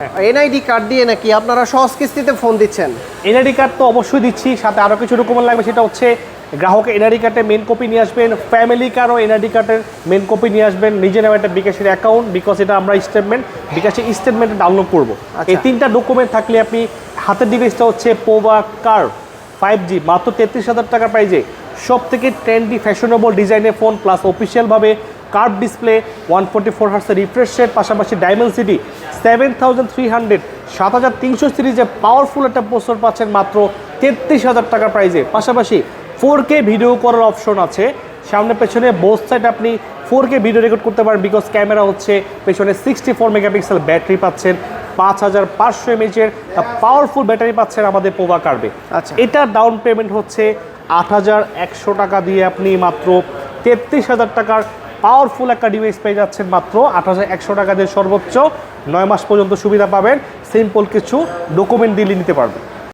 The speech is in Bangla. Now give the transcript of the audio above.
এনআইডি কার্ড দিয়ে নাকি আপনারা সহজ কিস্তিতে ফোন দিচ্ছেন? এনআইডি কার্ড তো অবশ্যই দিচ্ছি, সাথে আরও কিছু ডকুমেন্ট লাগবে, সেটা হচ্ছে গ্রাহকের এনআইডি কার্ডের মেন কপি নিয়ে আসবেন, ফ্যামিলি কারও এনআইডি কার্ডের মেন কপি নিয়ে আসবেন, নিজের নামে একটা বিকাশের অ্যাকাউন্ট, বিকজ এটা আমরা বিকাশের স্টেটমেন্টে ডাউনলোড করবো। এই 3টা ডকুমেন্ট থাকলে আপনি হাতের ডিভাইসটা হচ্ছে পোভা কার 5G মাত্র 33,000 টাকার প্রাইজে সব থেকে ট্রেন্ডি ফ্যাশনেবল ডিজাইনের ফোন, প্লাস অফিসিয়ালভাবে কার্ভ ডিসপ্লে, 144 হার্টসের রিফ্রেশ রেট, পাশাপাশি ডায়মেনসিটি 7300 7300 সিরিজে পাওয়ারফুল একটা প্রসেসর পাচ্ছেন মাত্র 33,000 টাকার প্রাইজে। পাশাপাশি 4K ভিডিও করার অপশন আছে, সামনে পেছনে বোথ সাইড আপনি 4K ভিডিও রেকর্ড করতে পারেন, বিকজ ক্যামেরা হচ্ছে পেছনে 64 মেগাপিক্সেল ব্যাটারি পাচ্ছেন, 5500 mAh পাওয়ারফুল ব্যাটারি পাচ্ছেন আমাদের পোভা কার্ভে। আচ্ছা, এটা ডাউন পেমেন্ট হচ্ছে 8,100 টাকা দিয়ে আপনি মাত্র 33,000 টাকার পাওয়ারফুল একটা ডিভাইস পেয়ে যাচ্ছেন মাত্র 8,100 টাকা দিয়ে। সর্বোচ্চ 9 মাস পর্যন্ত সুবিধা পাবেন, সিম্পল কিছু ডকুমেন্ট দিলে নিতে পারবেন।